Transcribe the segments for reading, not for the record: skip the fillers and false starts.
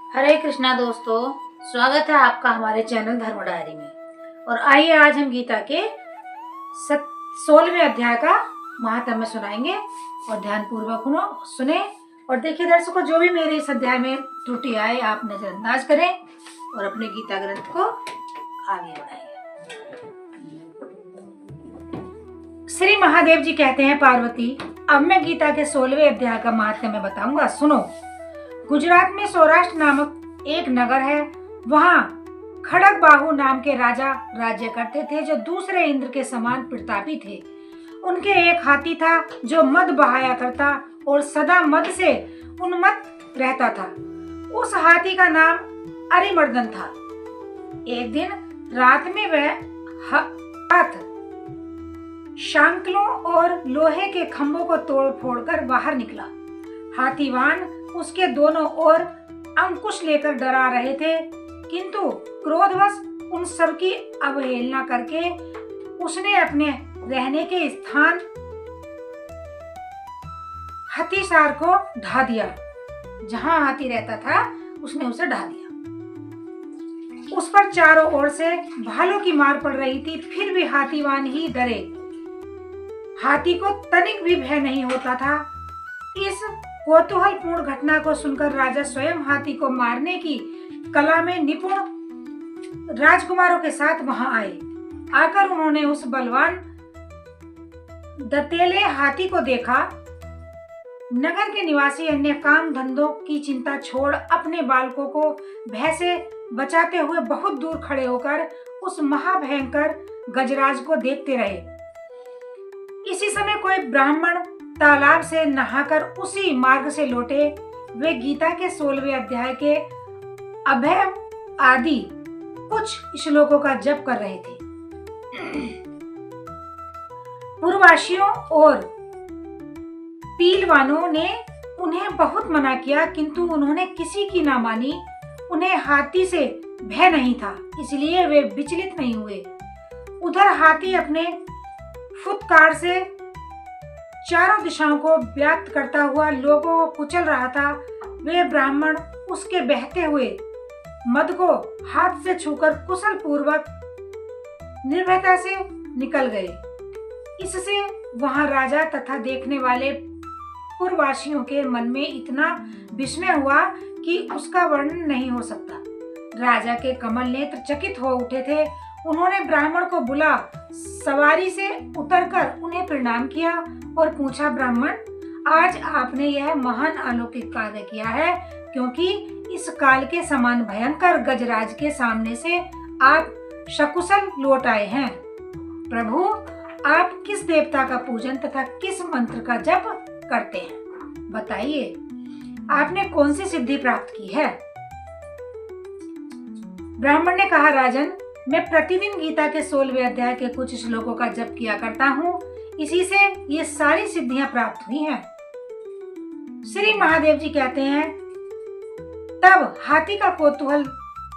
हरे कृष्णा दोस्तों, स्वागत है आपका हमारे चैनल धर्म डायरी में। और आइए आज हम गीता के 16वें अध्याय का महात्म्य सुनाएंगे और ध्यान पूर्वक सुने। और देखिए दर्शकों, जो भी मेरे इस अध्याय में त्रुटि आए आप नजरअंदाज करें और अपने गीता ग्रंथ को आगे बढ़ाइए। श्री महादेव जी कहते हैं, पार्वती अब मैं गीता के 16वें अध्याय का महात्म्य बताऊंगा, सुनो। गुजरात में सौराष्ट्र नामक एक नगर है। वहाँ खड़गबाहु नाम के राजा राज्य करते थे, जो दूसरे इंद्र के समान प्रतापी थे। उनके एक हाथी था जो मद बहाया करता और सदा मद से उन्मत्त रहता था। उस हाथी का नाम अरिमर्दन था। एक दिन रात में वह हाथ शांकलों और लोहे के खंभों को तोड़ फोड़कर बाहर निकला। हाथीवान उसके दोनों ओर अंकुश लेकर डरा रहे थे, किंतु क्रोधवश उन सब की अवहेलना करके उसने अपने रहने के स्थान हाथीसार को ढा दिया। जहां हाथी रहता था उसने उसे ढा दिया। उस पर चारों ओर से भालों की मार पड़ रही थी, फिर भी हाथीवान ही डरे। हाथी को तनिक भी भय नहीं होता था। इस कौतूहलपूर्ण घटना को सुनकर राजा स्वयं हाथी को मारने की कला में निपुण राजकुमारों के साथ वहां आए। आकर उन्होंने उस बलवान दतेले हाथी को देखा। नगर के निवासी अन्य काम धंधों की चिंता छोड़ अपने बालकों को भय से बचाते हुए बहुत दूर खड़े होकर उस महाभयंकर गजराज को देखते रहे। इसी समय कोई ब्राह्मण तालाब से नहाकर उसी मार्ग से लौटे। वे गीता के 16वें अध्याय के अभय आदि कुछ श्लोकों का जप कर रहे थे। पूर्ववासियों और पीलवानों ने उन्हें बहुत मना किया, किंतु उन्होंने किसी की ना मानी। उन्हें हाथी से भय नहीं था, इसलिए वे विचलित नहीं हुए। उधर हाथी अपने फुटकार से चारों दिशाओं को व्याप्त करता हुआ लोगों को कुचल रहा था। वे ब्राह्मण उसके बहते हुए मद को हाथ से छूकर कुशल पूर्वक निर्भयता से निकल गए। इससे वहां राजा तथा देखने वाले पूर्ववासियों के मन में इतना विस्मय हुआ कि उसका वर्णन नहीं हो सकता। राजा के कमल नेत्र चकित हो उठे थे। उन्होंने ब्राह्मण को बुला सवारी से उतरकर उन्हें प्रणाम किया और पूछा, ब्राह्मण आज आपने यह महान अलौकिक कार्य किया है, क्योंकि इस काल के समान भयंकर गजराज के सामने से आप सकुशल लौट आए हैं। प्रभु, आप किस देवता का पूजन तथा किस मंत्र का जप करते हैं? बताइए, आपने कौन सी सिद्धि प्राप्त की है? ब्राह्मण ने कहा, राजन, मैं प्रतिदिन गीता के 16वें अध्याय के कुछ श्लोकों का जप किया करता हूँ। इसी से ये सारी सिद्धियां प्राप्त हुई हैं। श्री महादेव जी कहते हैं, तब हाथी का कौतूहल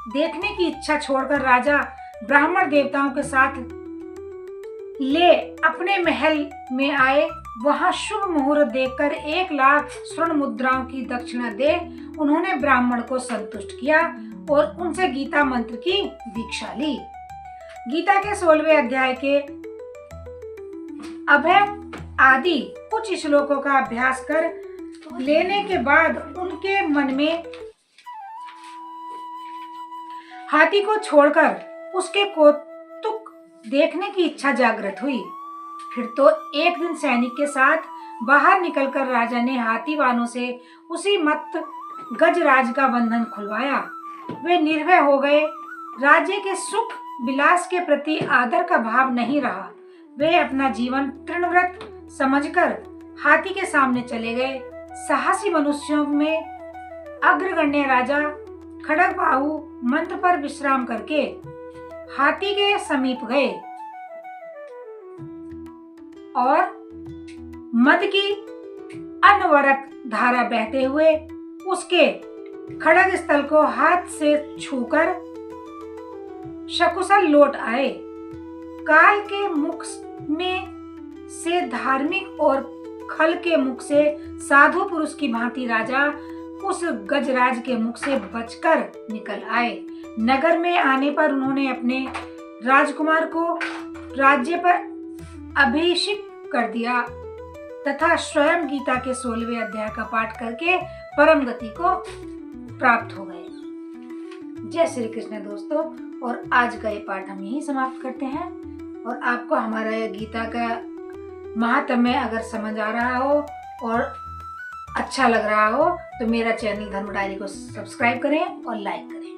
देखने की इच्छा छोड़कर राजा ब्राह्मण देवताओं के साथ ले अपने महल में आए। वहां शुभ मुहूर्त देखकर 1,00,000 स्वर्ण मुद्राओं की दक्षिणा दे उन्होंने ब्राह्मण को संतुष्ट किया और उनसे गीता मंत्र की दीक्षा ली। गीता के 16वें अध्याय के अभय आदि कुछ श्लोकों का अभ्यास कर लेने के बाद उनके मन में हाथी को छोड़कर उसके कौतुक देखने की इच्छा जागृत हुई। फिर तो एक दिन सैनिक के साथ बाहर निकलकर राजा ने हाथीवानों से उसी मत गजराज का बंधन खुलवाया। वे निर्भय हो गए। राज्य के सुख विलास के प्रति आदर का भाव नहीं रहा। वे अपना जीवन तृणव्रत समझकर हाथी के सामने चले गए। साहसी मनुष्यों में अग्रगण्य राजा खड़गबाहु मंत्र पर विश्राम करके हाथी के समीप गए और मद की अनवरत धारा बहते हुए उसके खड़ग स्थल को हाथ से छूकर सकुशल लौट आए। काल के मुख में से धार्मिक और खल के मुख से साधु पुरुष की भांति राजा उस गजराज के मुख से बचकर निकल आए। नगर में आने पर उन्होंने अपने राजकुमार को राज्य पर अभिषिक्त कर दिया तथा स्वयं गीता के 16वें अध्याय का पाठ करके परम गति को प्राप्त हो गए। जय श्री कृष्ण दोस्तों। और आज का ये पाठ हम यहीं समाप्त करते हैं। और आपको हमारा यह गीता का महात्म्य अगर समझ आ रहा हो और अच्छा लग रहा हो तो मेरा चैनल धर्म डायरी को सब्सक्राइब करें और लाइक करें।